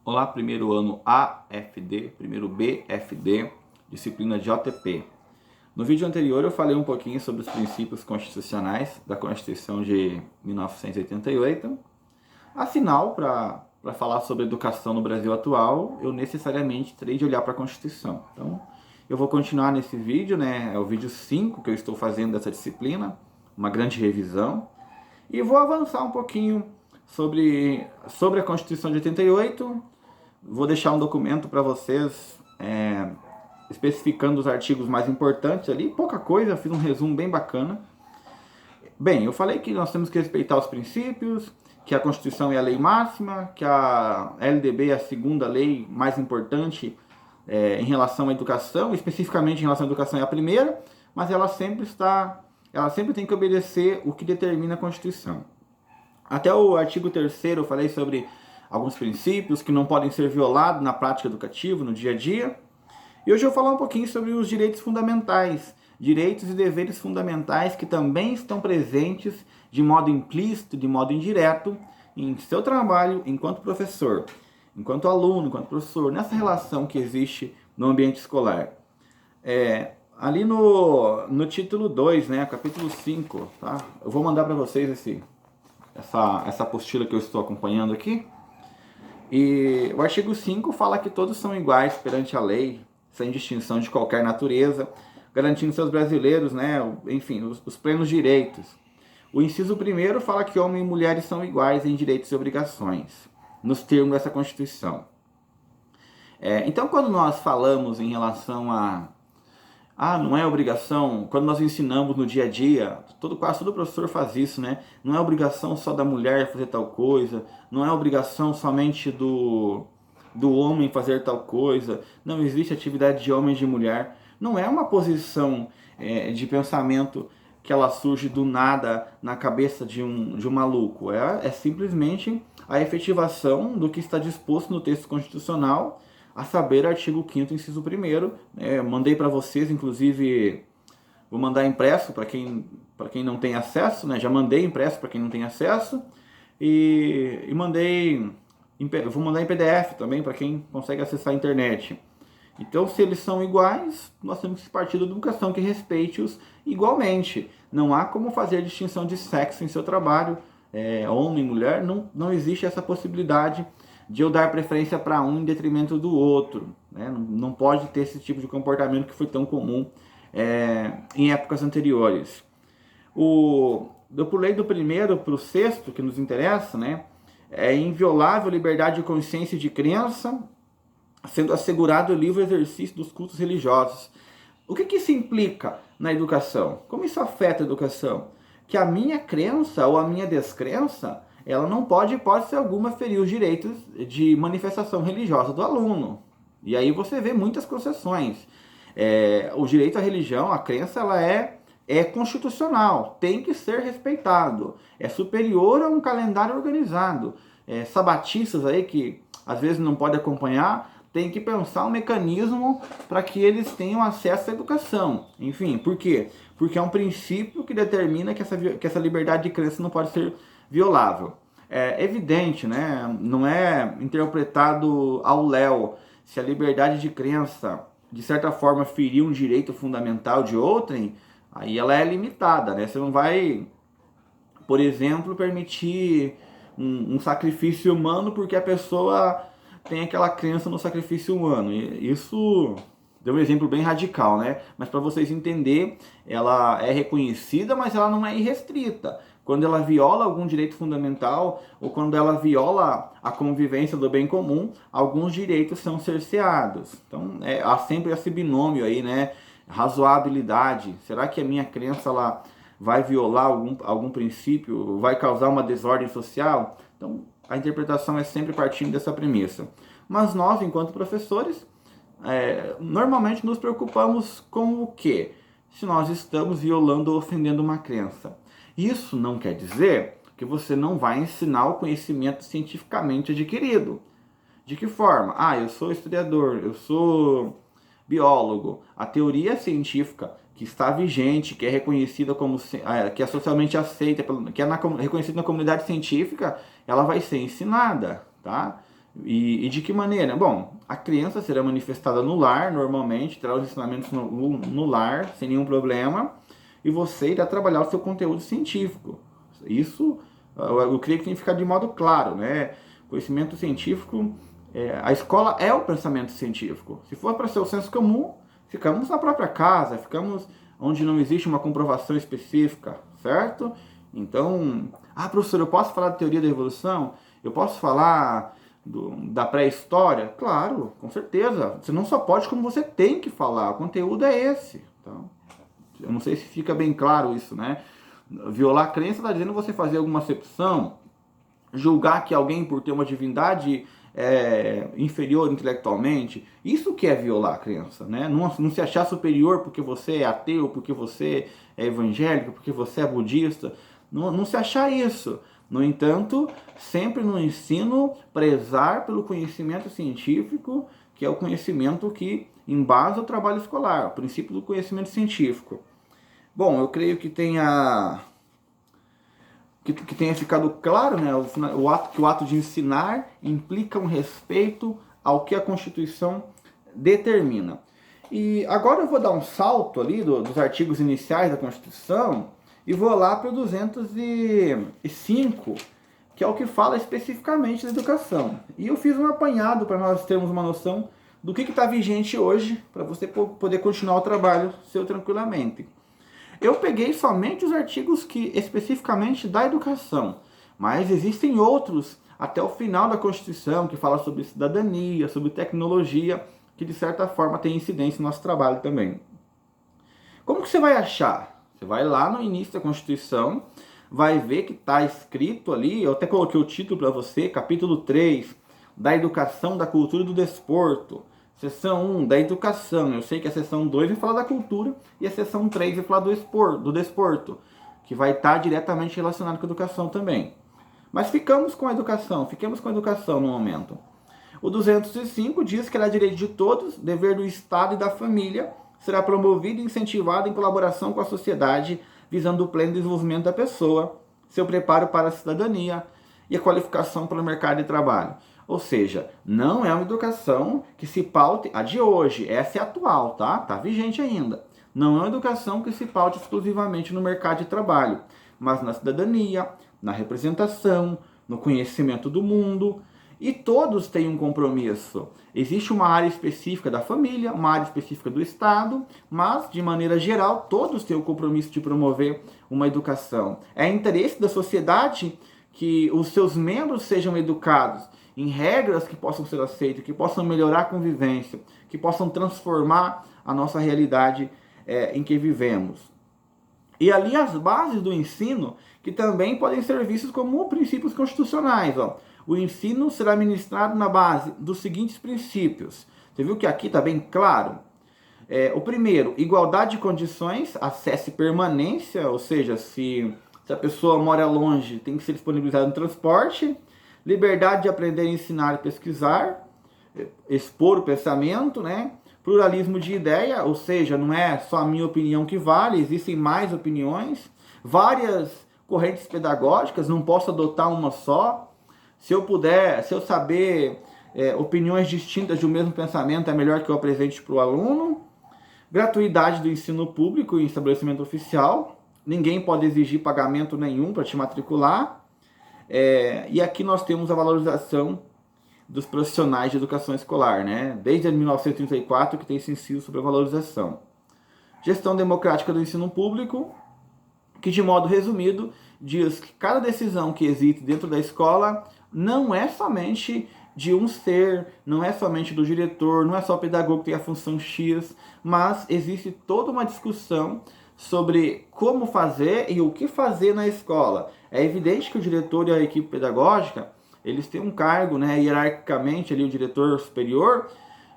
Olá, primeiro ano AFD, primeiro BFD, disciplina de OTP. No vídeo anterior eu falei um pouquinho sobre os princípios constitucionais da Constituição de 1988. Afinal, para falar sobre educação no Brasil atual, eu necessariamente terei de olhar para a Constituição. Então, eu vou continuar nesse vídeo, né? É o vídeo 5 que eu estou fazendo dessa disciplina, uma grande revisão. E vou avançar um pouquinho sobre a Constituição de 88. Vou deixar um documento para vocês especificando os artigos mais importantes ali. Pouca coisa, fiz um resumo bem bacana. Bem, eu falei que nós temos que respeitar os princípios, que a Constituição é a lei máxima, que a LDB é a segunda lei mais importante em relação à educação, especificamente em relação à educação é a primeira, mas ela sempre tem que obedecer o que determina a Constituição. Até o artigo 3º eu falei sobre alguns princípios que não podem ser violados na prática educativa, no dia a dia. E hoje eu vou falar um pouquinho sobre os direitos fundamentais, direitos e deveres fundamentais que também estão presentes de modo implícito, de modo indireto, em seu trabalho enquanto professor, enquanto aluno, enquanto professor, nessa relação que existe no ambiente escolar. Ali no título 2, né, capítulo 5, tá? Eu vou mandar para vocês essa apostila que eu estou acompanhando aqui. E o artigo 5 fala que todos são iguais perante a lei, sem distinção de qualquer natureza, garantindo seus brasileiros, né, enfim, os plenos direitos. O inciso 1º fala que homens e mulheres são iguais em direitos e obrigações, nos termos dessa Constituição. Então, quando nós falamos em relação não é obrigação, quando nós ensinamos no dia a dia, quase todo professor faz isso, né? Não é obrigação só da mulher fazer tal coisa, não é obrigação somente do homem fazer tal coisa, não existe atividade de homem e de mulher. Não é uma posição de pensamento que ela surge do nada na cabeça de um maluco. É simplesmente a efetivação do que está disposto no texto constitucional, a saber, artigo 5º, inciso 1º. Mandei para vocês, inclusive, vou mandar impresso para quem não tem acesso, né? Já mandei impresso para quem não tem acesso e vou mandar em PDF também para quem consegue acessar a internet. Então, se eles são iguais, nós temos que partir da educação que respeite-os igualmente. Não há como fazer distinção de sexo em seu trabalho, homem, mulher, não existe essa possibilidade de eu dar preferência para um em detrimento do outro, né? Não pode ter esse tipo de comportamento que foi tão comum em épocas anteriores. Eu pulei do 1º para o 6º, que nos interessa, né? É inviolável liberdade de consciência e de crença, sendo assegurado o livre exercício dos cultos religiosos. O que isso implica na educação? Como isso afeta a educação? Que a minha crença ou a minha descrença, ela não pode, hipótese alguma, ferir os direitos de manifestação religiosa do aluno. E aí você vê muitas concessões. O direito à religião, a crença, ela é constitucional, tem que ser respeitado. É superior a um calendário organizado. Sabatistas aí que às vezes não podem acompanhar, tem que pensar um mecanismo para que eles tenham acesso à educação. Enfim, por quê? Porque é um princípio que determina que essa liberdade de crença não pode ser violável. É evidente, né? Não é interpretado ao léu se a liberdade de crença, de certa forma, ferir um direito fundamental de outrem, aí ela é limitada, né? Você não vai, por exemplo, permitir um sacrifício humano porque a pessoa tem aquela crença no sacrifício humano. Isso deu um exemplo bem radical, né? Mas para vocês entenderem, ela é reconhecida, mas ela não é irrestrita. Quando ela viola algum direito fundamental ou quando ela viola a convivência do bem comum, alguns direitos são cerceados. Então, há sempre esse binômio aí, né? Razoabilidade. Será que a minha crença ela vai violar algum princípio, vai causar uma desordem social? Então, a interpretação é sempre partindo dessa premissa. Mas nós, enquanto professores, normalmente nos preocupamos com o quê? Se nós estamos violando ou ofendendo uma crença. Isso não quer dizer que você não vai ensinar o conhecimento cientificamente adquirido. De que forma? Eu sou historiador, eu sou biólogo. A teoria científica que está vigente, que é reconhecida como, que é socialmente aceita, que é reconhecida na comunidade científica, ela vai ser ensinada, tá? E de que maneira? Bom, a criança será manifestada no lar, normalmente, terá os ensinamentos no lar, sem nenhum problema, e você irá trabalhar o seu conteúdo científico. Isso, eu creio que tem que ficar de modo claro, né? Conhecimento científico, a escola é o pensamento científico. Se for para ser o senso comum, ficamos na própria casa, ficamos onde não existe uma comprovação específica, certo? Então, professor, eu posso falar da teoria da evolução? Eu posso falar da pré-história? Claro, com certeza. Você não só pode, como você tem que falar. O conteúdo é esse. Então, eu não sei se fica bem claro isso, né? Violar a crença está dizendo você fazer alguma acepção, julgar que alguém, por ter uma divindade inferior intelectualmente, isso que é violar a crença, né? Não se achar superior porque você é ateu, porque você é evangélico, porque você é budista. Não se achar isso. No entanto, sempre no ensino, prezar pelo conhecimento científico, que é o conhecimento que embasa o trabalho escolar, o princípio do conhecimento científico. Bom, eu creio que tenha ficado claro, né, que o ato de ensinar implica um respeito ao que a Constituição determina. E agora eu vou dar um salto ali dos artigos iniciais da Constituição e vou lá para o 205, que é o que fala especificamente da educação. E eu fiz um apanhado para nós termos uma noção do que está vigente hoje, para você poder continuar o trabalho seu tranquilamente. Eu peguei somente os artigos que especificamente da educação, mas existem outros até o final da Constituição que fala sobre cidadania, sobre tecnologia, que de certa forma tem incidência no nosso trabalho também. Como que você vai achar? Você vai lá no início da Constituição, vai ver que está escrito ali, eu até coloquei o título para você, capítulo 3, da educação, da cultura e do desporto. Seção 1, da educação. Eu sei que a seção 2 vai falar da cultura e a seção 3 vai falar do desporto, que vai estar diretamente relacionado com a educação também. Mas fiquemos com a educação no momento. O 205 diz que ela é direito de todos, dever do Estado e da família, será promovido e incentivado em colaboração com a sociedade, visando o pleno desenvolvimento da pessoa, seu preparo para a cidadania e a qualificação para o mercado de trabalho. Ou seja, não é uma educação que se paute, a de hoje, essa é atual, tá? Tá vigente ainda. Não é uma educação que se paute exclusivamente no mercado de trabalho, mas na cidadania, na representação, no conhecimento do mundo. E todos têm um compromisso. Existe uma área específica da família, uma área específica do Estado, mas, de maneira geral, todos têm o compromisso de promover uma educação. É interesse da sociedade que os seus membros sejam educados em regras que possam ser aceitas, que possam melhorar a convivência, que possam transformar a nossa realidade em que vivemos. E ali as bases do ensino, que também podem ser vistas como princípios constitucionais. O ensino será ministrado na base dos seguintes princípios. Você viu que aqui está bem claro? O primeiro, igualdade de condições, acesso e permanência, ou seja, se a pessoa mora longe, tem que ser disponibilizado no transporte. Liberdade de aprender, ensinar e pesquisar, expor o pensamento, né? Pluralismo de ideia, ou seja, não é só a minha opinião que vale, existem mais opiniões, várias correntes pedagógicas, não posso adotar uma só. Se eu saber opiniões distintas de um mesmo pensamento, é melhor que eu apresente para o aluno. Gratuidade do ensino público em estabelecimento oficial, ninguém pode exigir pagamento nenhum para te matricular. E aqui nós temos a valorização dos profissionais de educação escolar, né? Desde 1934 que tem esse inciso sobre a valorização. Gestão democrática do ensino público, que de modo resumido diz que cada decisão que existe dentro da escola não é somente de um ser, não é somente do diretor, não é só o pedagogo que tem a função X, mas existe toda uma discussão sobre como fazer e o que fazer na escola. É evidente que o diretor e a equipe pedagógica, eles têm um cargo, né, hierarquicamente, ali, o diretor superior,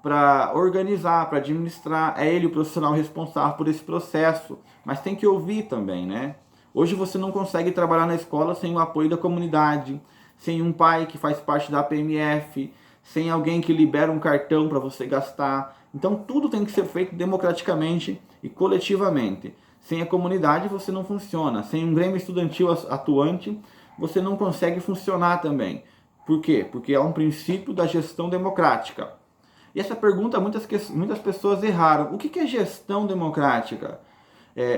para organizar, para administrar. É ele o profissional responsável por esse processo, mas tem que ouvir também, né? Hoje você não consegue trabalhar na escola sem o apoio da comunidade, sem um pai que faz parte da PMF, sem alguém que libera um cartão para você gastar. Então tudo tem que ser feito democraticamente e coletivamente. Sem a comunidade você não funciona. Sem um grêmio estudantil atuante, você não consegue funcionar também. Por quê? Porque é um princípio da gestão democrática. E essa pergunta muitas pessoas erraram. O que é gestão democrática?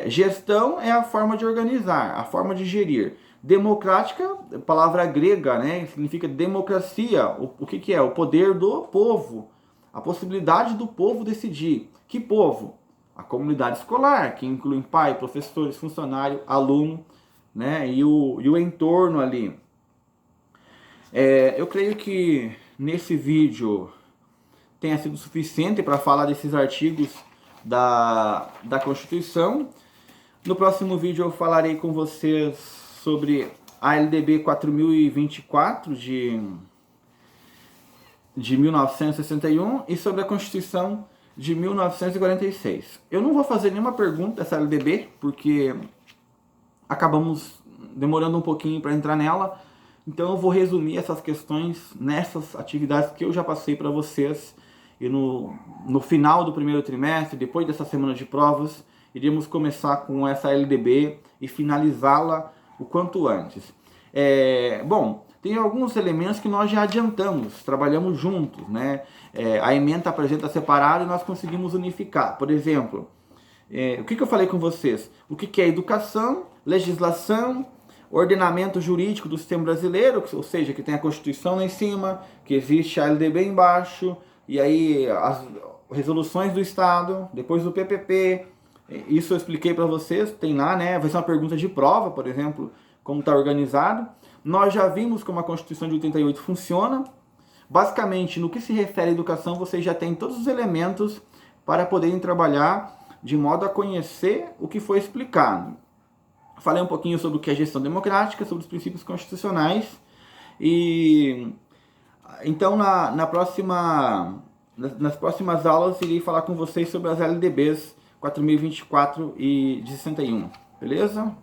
Gestão é a forma de organizar, a forma de gerir. Democrática, palavra grega, né? Significa democracia. O que é? O poder do povo. A possibilidade do povo decidir. Que povo? A comunidade escolar, que inclui pai, professores, funcionário, aluno, né? E o entorno ali. Eu creio que nesse vídeo tenha sido suficiente para falar desses artigos da Constituição. No próximo vídeo eu falarei com vocês sobre a LDB 4024 de 1961 e sobre a Constituição de 1946. Eu não vou fazer nenhuma pergunta dessa LDB, porque acabamos demorando um pouquinho para entrar nela. Então eu vou resumir essas questões nessas atividades que eu já passei para vocês. E no final do primeiro trimestre, depois dessa semana de provas, iríamos começar com essa LDB e finalizá-la o quanto antes. Bom, tem alguns elementos que nós já adiantamos, trabalhamos juntos, né? A ementa apresenta separado e nós conseguimos unificar. Por exemplo, o que eu falei com vocês? O que é educação, legislação, ordenamento jurídico do sistema brasileiro, ou seja, que tem a Constituição lá em cima, que existe a LDB embaixo, e aí as resoluções do Estado, depois do PPP, isso eu expliquei para vocês, tem lá, né? Vai ser uma pergunta de prova, por exemplo, como está organizado. Nós já vimos como a Constituição de 88 funciona. Basicamente, no que se refere à educação, vocês já têm todos os elementos para poderem trabalhar de modo a conhecer o que foi explicado. Falei um pouquinho sobre o que é gestão democrática, sobre os princípios constitucionais. E então, nas próximas aulas, irei falar com vocês sobre as LDBs 4024 e de 61. Beleza?